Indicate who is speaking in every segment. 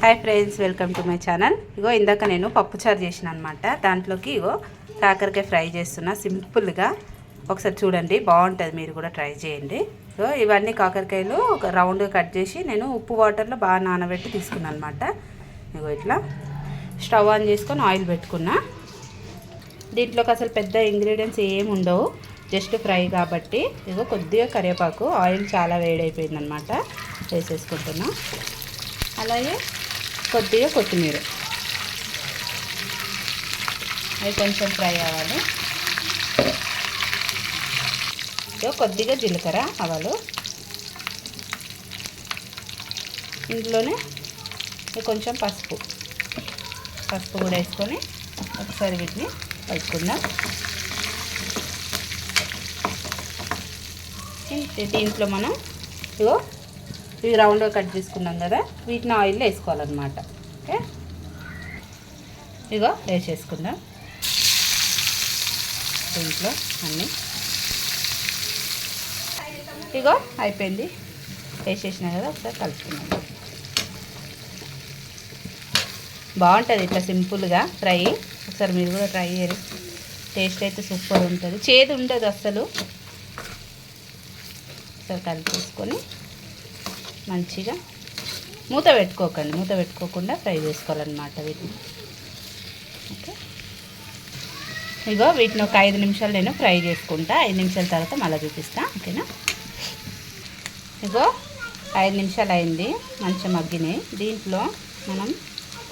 Speaker 1: Hi friends, welcome to my channel. ఇగో ఇందాక నేను పప్పుచారు చేసిన అనమాట. దాంట్లోకి ఇగో కాకరకాయ ఫ్రై చేస్తున్నా సింపుల్గా. ఒకసారి చూడండి, బాగుంటుంది, మీరు కూడా ట్రై చేయండి. ఇగో ఇవన్నీ కాకరకాయలు ఒక రౌండ్గా కట్ చేసి నేను ఉప్పు వాటర్లో బాగా నానబెట్టి తీసుకున్నాను అనమాట. ఇగో ఇట్లా స్టవ్ ఆన్ చేసుకొని ఆయిల్ పెట్టుకున్నా. దీంట్లోకి అసలు పెద్ద ఇంగ్రీడియంట్స్ ఏమి ఉండవు, జస్ట్ ఫ్రై కాబట్టి. ఇగో కొద్దిగా కరివేపాకు, ఆయిల్ చాలా వేడైపోయిందనమాట, వేసేసుకుంటున్నా. అలాగే కొద్దిగా కొత్తిమీర, అవి కొంచెం ఫ్రై అవ్వాలి. కొద్దిగా జీలకర్ర, ఆవాలు, ఇందులోనే కొంచెం పసుపు కూడా వేసుకొని ఒకసారి వీటిని కలుపుకుందాం. దీంట్లో మనం ఇవి రౌండ్గా కట్ చేసుకున్నాం కదా, వీటిని ఆయిల్లో వేసుకోవాలన్నమాట. ఓకే, ఇగో వేసేసుకుందాం దీంట్లో అన్నీ. ఇగో అయిపోయింది, వేసేసినా కదా, ఒకసారి కలుపుకున్నాం. బాగుంటుంది ఇట్లా సింపుల్గా ఫ్రై. ఒకసారి మీరు కూడా ట్రై చేయరు, టేస్ట్ అయితే సూపర్ ఉంటుంది, చేదు ఉండదు అస్సలు. ఒకసారి కలిపేసుకొని మంచిగా మూత పెట్టుకోకండి, మూత పెట్టుకోకుండా ఫ్రై చేసుకోవాలన్నమాట వీటిని. ఓకే, ఇగో వీటిని ఒక 5 నిమిషాలు నేను ఫ్రై చేసుకుంటా. 5 నిమిషాల తర్వాత మళ్ళీ చూపిస్తా, ఓకేనా. ఇగో 5 నిమిషాలు అయింది, మంచిగా మగ్గినాయి. దీంట్లో మనం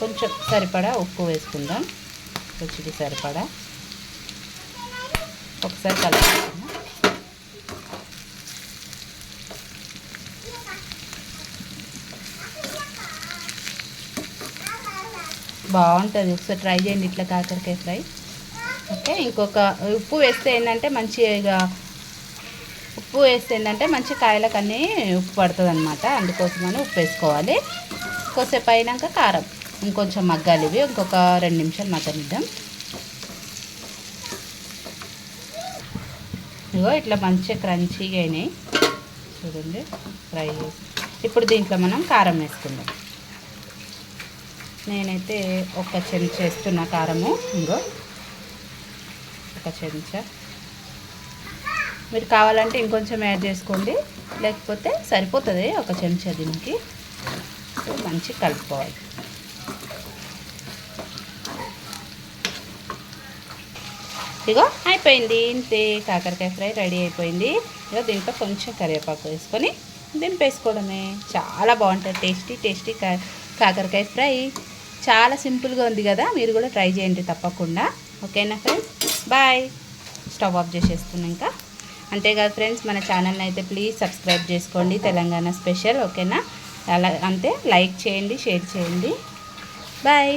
Speaker 1: కొంచెం సరిపడా ఉప్పు వేసుకుందాం, రుచికి సరిపడా. ఒకసారి కలుపుకుందాం. బాగుంటుంది, ఒకసారి ట్రై చేయండి ఇట్లా కాకరకాయ ఫ్రై. ఓకే, ఇంకొక ఉప్పు వేస్తే ఏంటంటే మంచిగా, ఉప్పు వేస్తే ఏంటంటే మంచి కాయలకన్నీ ఉప్పు పడుతుంది అనమాట. అందుకోసమని ఉప్పు వేసుకోవాలి. కొద్దిసేపు అయినాక కారం ఇంకొంచెం మగ్గాలి. ఇవి ఇంకొక 2 నిమిషాలు మగ్గనిద్దాం. ఇగో ఇట్లా మంచిగా క్రంచీగా అయినాయి చూడండి, ఫ్రై చేసి. ఇప్పుడు దీంట్లో మనం కారం వేసుకుందాం. నేనైతే ఒక చెంచా వేస్తున్నా కారము. ఇంకో ఒక చెంచా, మీరు కావాలంటే ఇంకొంచెం యాడ్ చేసుకోండి, లేకపోతే సరిపోతుంది ఒక చెంచా దీనికి. మంచి కలుపుకోవాలి. ఇగో అయిపోయింది, ఇంతే, కాకరకాయ ఫ్రై రెడీ అయిపోయింది. ఇగో దీంట్లో కొంచెం కరివేపాకు వేసుకొని దింపేసుకోవడమే. చాలా బాగుంటుంది, టేస్టీ కాకరకాయ ఫ్రై. చాలా సింపుల్గా ఉంది కదా, మీరు కూడా ట్రై చేయండి తప్పకుండా. ఓకేనా ఫ్రెండ్స్, బాయ్. స్టవ్ ఆఫ్ చేసేస్తున్నాం ఇంకా. అంతేకాదు ఫ్రెండ్స్, మన ఛానల్ని అయితే ప్లీజ్ సబ్స్క్రైబ్ చేసుకోండి, తెలంగాణ స్పెషల్. ఓకేనా, అలా అంతే, లైక్ చేయండి, షేర్ చేయండి. బాయ్.